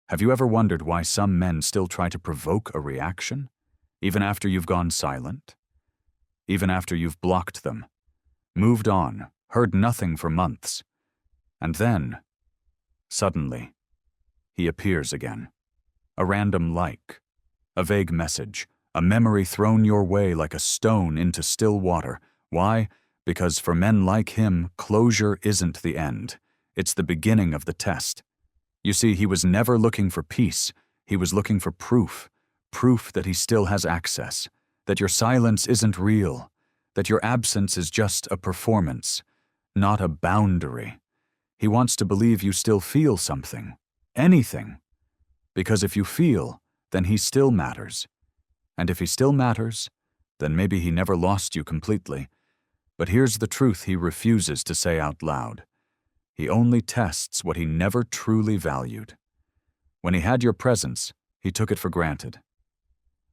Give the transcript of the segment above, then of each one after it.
Have you ever wondered why some men still try to provoke a reaction, even after you've gone silent? Even after you've blocked them, moved on, heard nothing for months. And then, suddenly, he appears again. A random like, a vague message, a memory thrown your way like a stone into still water. Why? Because for men like him, closure isn't the end. It's the beginning of the test. You see, he was never looking for peace. He was looking for proof. Proof that he still has access, that your silence isn't real, that your absence is just a performance, not a boundary. He wants to believe you still feel something, anything. Because if you feel, then he still matters. And if he still matters, then maybe he never lost you completely. But here's the truth he refuses to say out loud. He only tests what he never truly valued. When he had your presence, he took it for granted.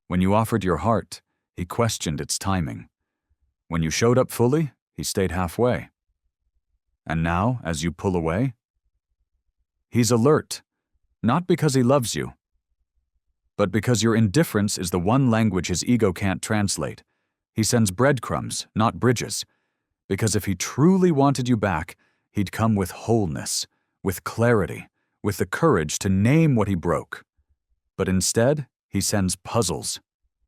When you offered your heart, he questioned its timing. When you showed up fully, he stayed halfway. And now, as you pull away, he's alert, not because he loves you, but because your indifference is the one language his ego can't translate. He sends breadcrumbs, not bridges, because if he truly wanted you back, he'd come with wholeness, with clarity, with the courage to name what he broke. But instead, he sends puzzles,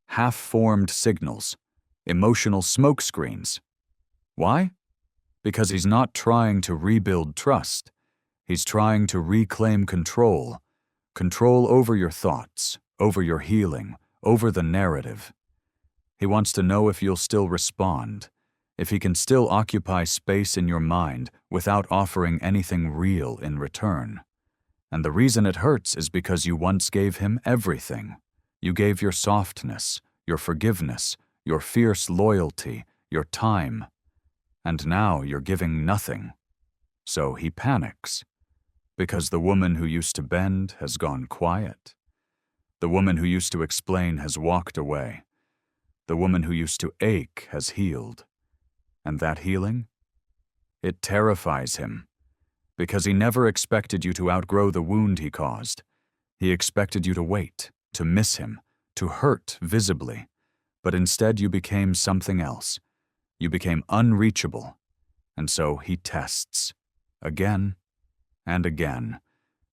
half-formed signals, emotional smokescreens. Why? Because he's not trying to rebuild trust. He's trying to reclaim control. Control over your thoughts, over your healing, over the narrative. He wants to know if you'll still respond, if he can still occupy space in your mind without offering anything real in return. And the reason it hurts is because you once gave him everything. You gave your softness, your forgiveness, your fierce loyalty, your time. And now you're giving nothing. So he panics. Because the woman who used to bend has gone quiet. The woman who used to explain has walked away. The woman who used to ache has healed. And that healing? It terrifies him. Because he never expected you to outgrow the wound he caused. He expected you to wait, to miss him, to hurt visibly. But instead you became something else. You became unreachable. And so he tests, again and again,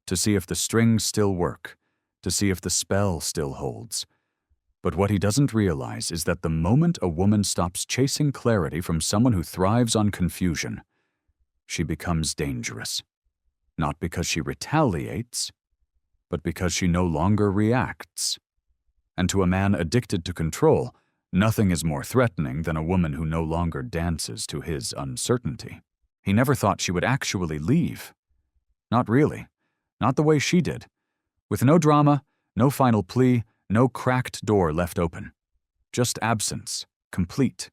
to see if the strings still work, to see if the spell still holds. But what he doesn't realize is that the moment a woman stops chasing clarity from someone who thrives on confusion, she becomes dangerous. Not because she retaliates, but because she no longer reacts. And to a man addicted to control, nothing is more threatening than a woman who no longer dances to his uncertainty. He never thought she would actually leave. Not really. Not the way she did. With no drama, no final plea, no cracked door left open. Just absence, complete,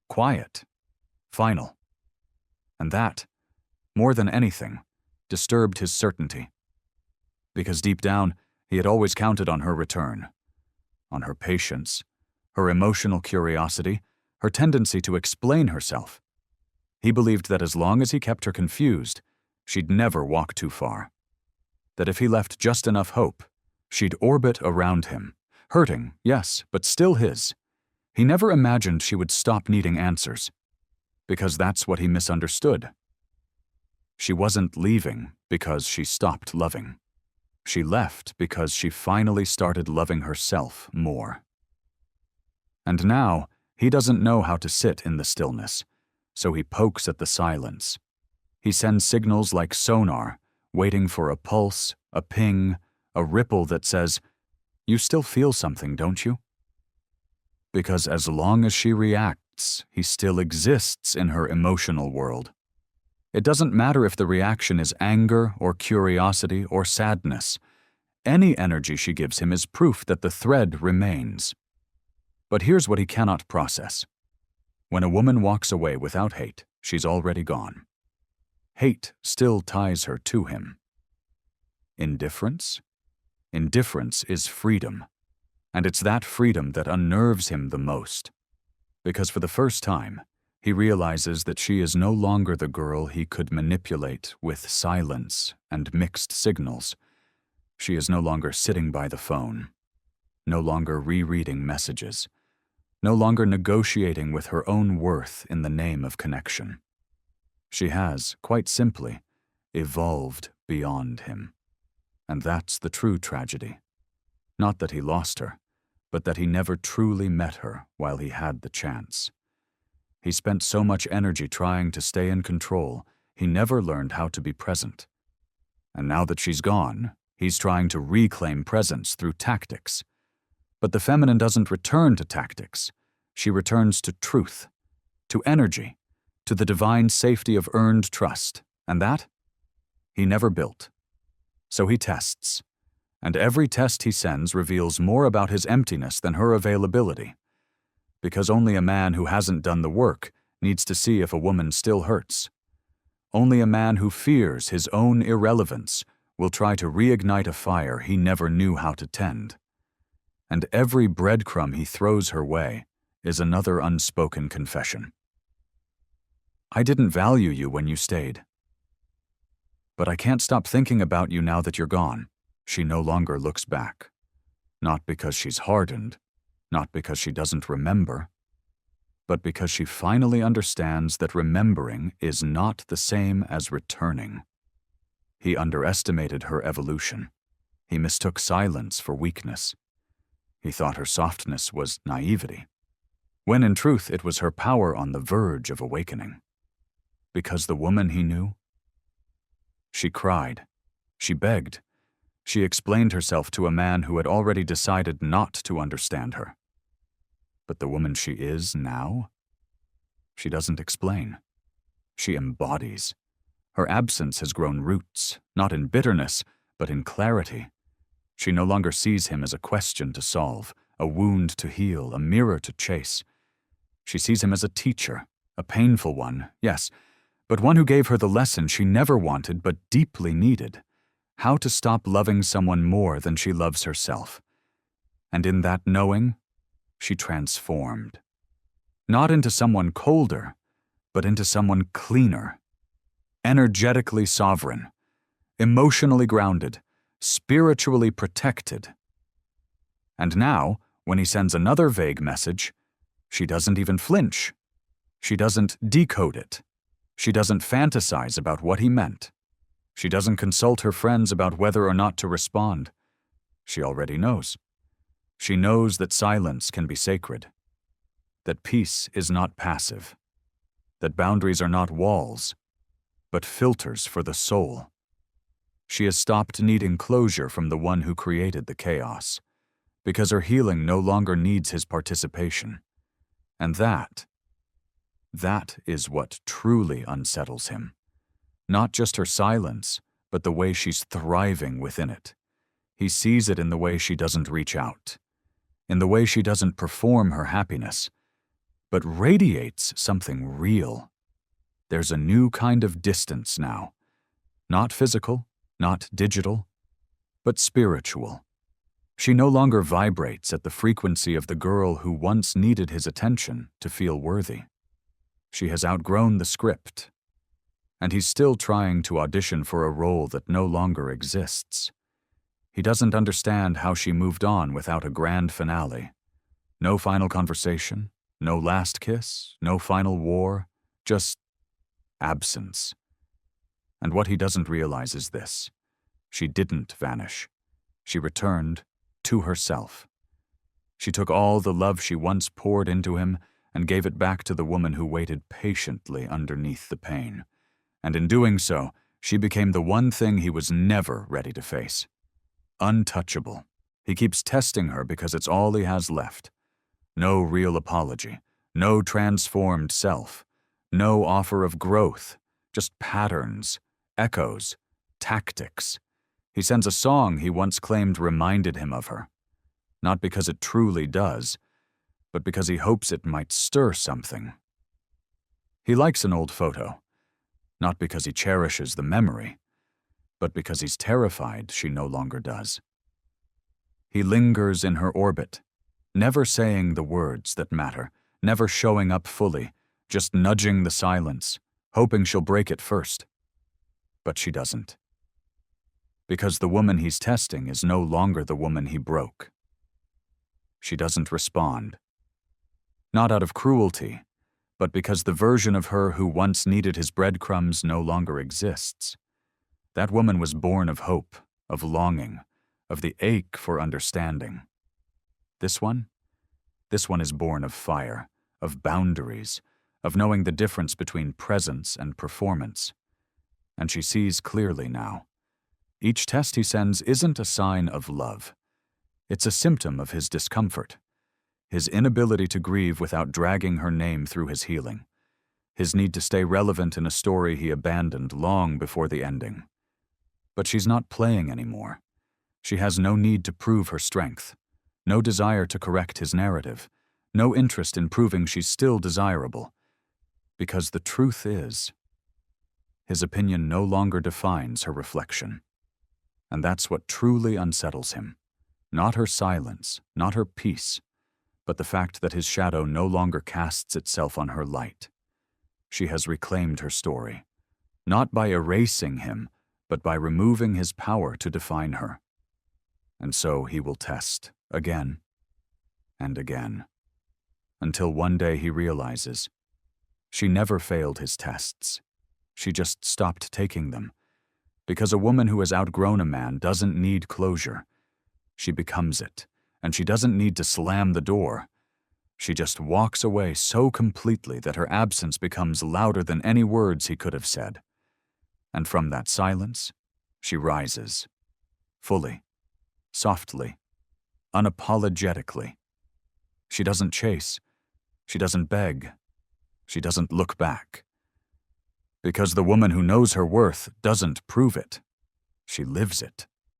quiet, final. And that, more than anything, disturbed his certainty. Because deep down, he had always counted on her return, on her patience, her emotional curiosity, her tendency to explain herself. He believed that as long as he kept her confused, she'd never walk too far. That if he left just enough hope, she'd orbit around him, hurting, yes, but still his. He never imagined she would stop needing answers, because that's what he misunderstood. She wasn't leaving because she stopped loving. She left because she finally started loving herself more. And now, he doesn't know how to sit in the stillness, so he pokes at the silence. He sends signals like sonar, waiting for a pulse, a ping, a ripple that says, "You still feel something, don't you?" Because as long as she reacts, he still exists in her emotional world. It doesn't matter if the reaction is anger or curiosity or sadness. Any energy she gives him is proof that the thread remains. But here's what he cannot process. When a woman walks away without hate, she's already gone. Hate still ties her to him. Indifference? Indifference is freedom. And it's that freedom that unnerves him the most. Because for the first time, he realizes that she is no longer the girl he could manipulate with silence and mixed signals. She is no longer sitting by the phone, no longer rereading messages, no longer negotiating with her own worth in the name of connection. She has, quite simply, evolved beyond him. And that's the true tragedy. Not that he lost her, but that he never truly met her while he had the chance. He spent so much energy trying to stay in control, he never learned how to be present. And now that she's gone, he's trying to reclaim presence through tactics. But the feminine doesn't return to tactics. She returns to truth, to energy, to the divine safety of earned trust. And that? He never built. So he tests. And every test he sends reveals more about his emptiness than her availability. Because only a man who hasn't done the work needs to see if a woman still hurts. Only a man who fears his own irrelevance will try to reignite a fire he never knew how to tend. And every breadcrumb he throws her way is another unspoken confession. I didn't value you when you stayed. But I can't stop thinking about you now that you're gone. She no longer looks back. Not because she's hardened, not because she doesn't remember, but because she finally understands that remembering is not the same as returning. He underestimated her evolution. He mistook silence for weakness. He thought her softness was naivety, when in truth it was her power on the verge of awakening. Because the woman he knew? She cried. She begged. She explained herself to a man who had already decided not to understand her. But the woman she is now? She doesn't explain. She embodies. Her absence has grown roots, not in bitterness, but in clarity. She no longer sees him as a question to solve, a wound to heal, a mirror to chase. She sees him as a teacher, a painful one, yes, but one who gave her the lesson she never wanted but deeply needed. How to stop loving someone more than she loves herself. And in that knowing, she transformed. Not into someone colder, but into someone cleaner. Energetically sovereign, emotionally grounded, spiritually protected. And now, when he sends another vague message, she doesn't even flinch. She doesn't decode it. She doesn't fantasize about what he meant. She doesn't consult her friends about whether or not to respond. She already knows. She knows that silence can be sacred, that peace is not passive, that boundaries are not walls, but filters for the soul. She has stopped needing closure from the one who created the chaos, because her healing no longer needs his participation. And that is what truly unsettles him. Not just her silence, but the way she's thriving within it. He sees it in the way she doesn't reach out, in the way she doesn't perform her happiness, but radiates something real. There's a new kind of distance now. Not physical, not digital, but spiritual. She no longer vibrates at the frequency of the girl who once needed his attention to feel worthy. She has outgrown the script, and he's still trying to audition for a role that no longer exists. He doesn't understand how she moved on without a grand finale. No final conversation, no last kiss, no final war, just absence. And what he doesn't realize is this: she didn't vanish. She returned to herself. She took all the love she once poured into him and gave it back to the woman who waited patiently underneath the pain. And in doing so, she became the one thing he was never ready to face. Untouchable. He keeps testing her because it's all he has left. No real apology, no transformed self, no offer of growth, just patterns, echoes, tactics. He sends a song he once claimed reminded him of her. Not because it truly does, but because he hopes it might stir something. He likes an old photo. Not because he cherishes the memory, but because he's terrified she no longer does. He lingers in her orbit, never saying the words that matter, never showing up fully, just nudging the silence, hoping she'll break it first. But she doesn't. Because the woman he's testing is no longer the woman he broke. She doesn't respond. Not out of cruelty, but because the version of her who once needed his breadcrumbs no longer exists. That woman was born of hope, of longing, of the ache for understanding. This one is born of fire, of boundaries, of knowing the difference between presence and performance. And she sees clearly now. Each test he sends isn't a sign of love. It's a symptom of his discomfort, his inability to grieve without dragging her name through his healing, his need to stay relevant in a story he abandoned long before the ending. But she's not playing anymore. She has no need to prove her strength, no desire to correct his narrative, no interest in proving she's still desirable. Because the truth is, his opinion no longer defines her reflection. And that's what truly unsettles him. Not her silence, not her peace, but the fact that his shadow no longer casts itself on her light. She has reclaimed her story, not by erasing him, but by removing his power to define her. And so he will test again and again, until one day he realizes she never failed his tests. She just stopped taking them. Because a woman who has outgrown a man doesn't need closure. She becomes it, and she doesn't need to slam the door. She just walks away so completely that her absence becomes louder than any words he could have said. And from that silence, she rises, fully, softly, unapologetically. She doesn't chase. She doesn't beg. She doesn't look back. Because the woman who knows her worth doesn't prove it. She lives it.